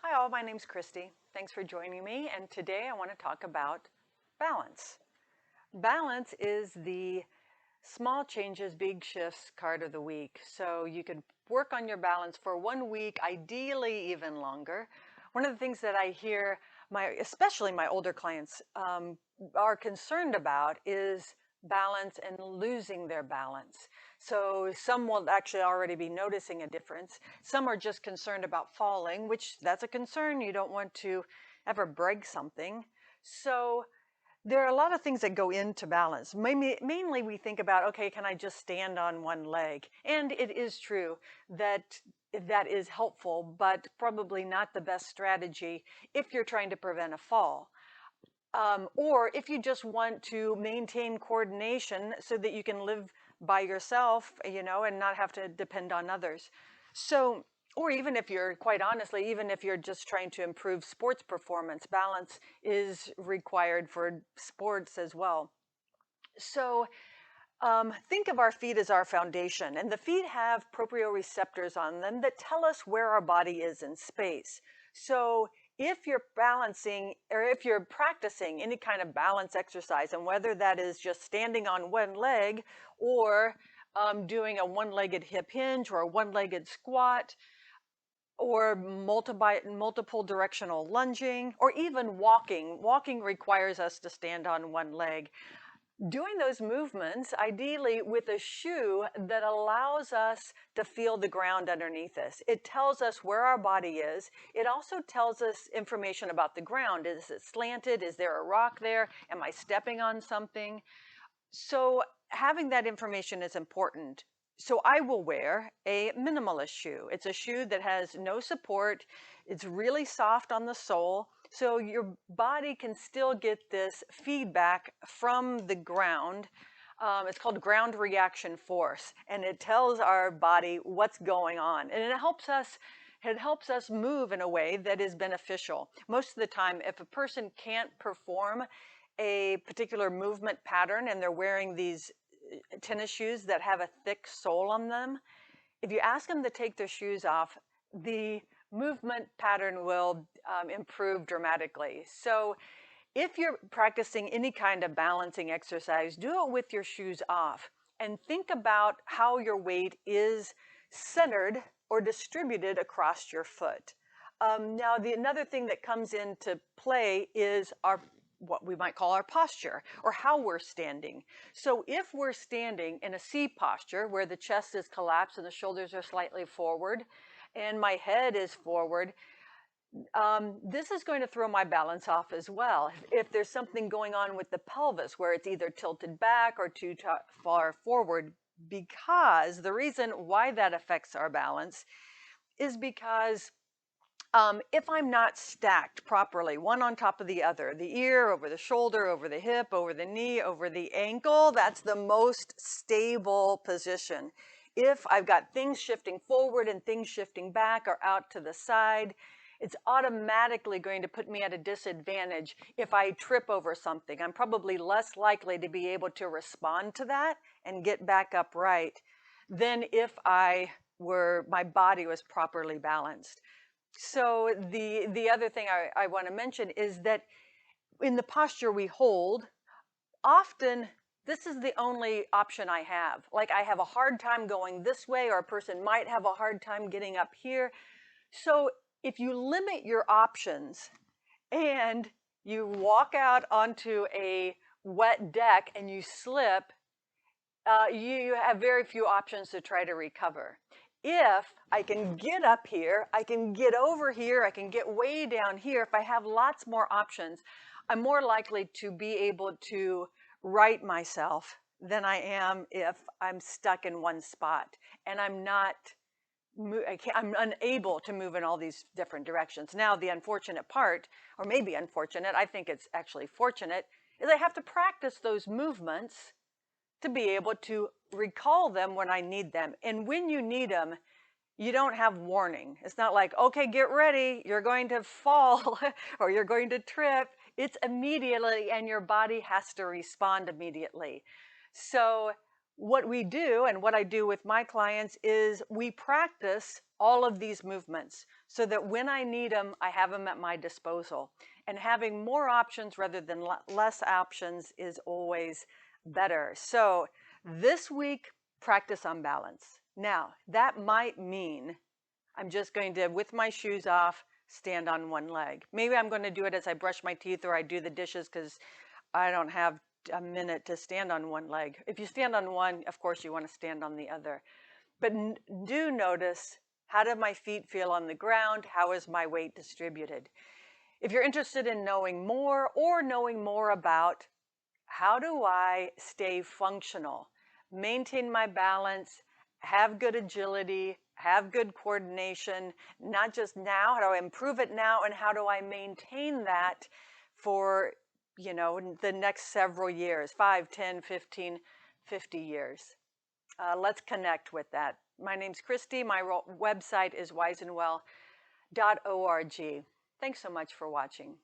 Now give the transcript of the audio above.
Hi all, my name's Christy. Thanks for joining me, and today I want to talk about balance. Balance is the small changes, big shifts card of the week. So you could work on your balance for 1 week, ideally even longer. One of the things that I hear especially my older clients are concerned about is balance and losing their balance. So some will actually already be noticing a difference. Some are just concerned about falling, which that's a concern. You don't want to ever break something. So there are a lot of things that go into balance. Mainly we think about, okay, can I just stand on one leg? And it is true that that is helpful, but probably not the best strategy if you're trying to prevent a fall. Or if you just want to maintain coordination so that you can live by yourself, and not have to depend on others. So, or even if you're, quite honestly, even if you're just trying to improve sports performance, balance is required for sports as well. So think of our feet as our foundation, and the feet have proprioceptors on them that tell us where our body is in space. So if you're balancing, or if you're practicing any kind of balance exercise, and whether that is just standing on one leg or doing a one-legged hip hinge or a one-legged squat, or multiple directional lunging, or even walking. Walking requires us to stand on one leg. Doing those movements, ideally with a shoe that allows us to feel the ground underneath us. It tells us where our body is. It also tells us information about the ground. Is it slanted? Is there a rock there? Am I stepping on something? So having that information is important. So I will wear a minimalist shoe. It's a shoe that has no support. It's really soft on the sole. So your body can still get this feedback from the ground. It's called ground reaction force, and it tells our body what's going on. And it helps us move in a way that is beneficial. Most of the time, if a person can't perform a particular movement pattern and they're wearing these tennis shoes that have a thick sole on them, if you ask them to take their shoes off, the movement pattern will improve dramatically. So if you're practicing any kind of balancing exercise, do it with your shoes off, and think about how your weight is centered or distributed across your foot. Now, another thing that comes into play is what we might call our posture, or how we're standing. So if we're standing in a C posture where the chest is collapsed and the shoulders are slightly forward and my head is forward, this is going to throw my balance off as well. If there's something going on with the pelvis where it's either tilted back or too far forward, because the reason why that affects our balance is because if I'm not stacked properly, one on top of the other, the ear over the shoulder, over the hip, over the knee, over the ankle, that's the most stable position. If I've got things shifting forward and things shifting back or out to the side, it's automatically going to put me at a disadvantage if I trip over something. I'm probably less likely to be able to respond to that and get back upright than if my body was properly balanced. So the other thing I want to mention is that in the posture we hold, often this is the only option I have. Like, I have a hard time going this way, or a person might have a hard time getting up here. So if you limit your options and you walk out onto a wet deck and you slip, you have very few options to try to recover. If I can get up here, I can get over here, I can get way down here, if I have lots more options, I'm more likely to be able to right myself than I am if I'm stuck in one spot and I'm unable to move in all these different directions. Now, the unfortunate part, or maybe unfortunate, I think it's actually fortunate, is I have to practice those movements to be able to recall them when I need them. And when you need them, you don't have warning. It's not like, okay, get ready, you're going to fall or you're going to trip. It's immediately, and your body has to respond immediately. So what we do, and what I do with my clients, is we practice all of these movements so that when I need them, I have them at my disposal. And having more options rather than less options is always better. So this week, practice on balance. Now, that might mean I'm just going to, with my shoes off, stand on one leg. Maybe I'm going to do it as I brush my teeth or I do the dishes because I don't have a minute to stand on one leg. If you stand on one, of course you want to stand on the other. But do notice, how do my feet feel on the ground? How is my weight distributed? If you're interested in knowing more or knowing more about how do I stay functional, maintain my balance, have good agility, have good coordination, not just now, how do I improve it now, and how do I maintain that for, the next several years, 5, 10, 15, 50 years. Let's connect with that. My name's Christy. My website is wiseandwell.org. Thanks so much for watching.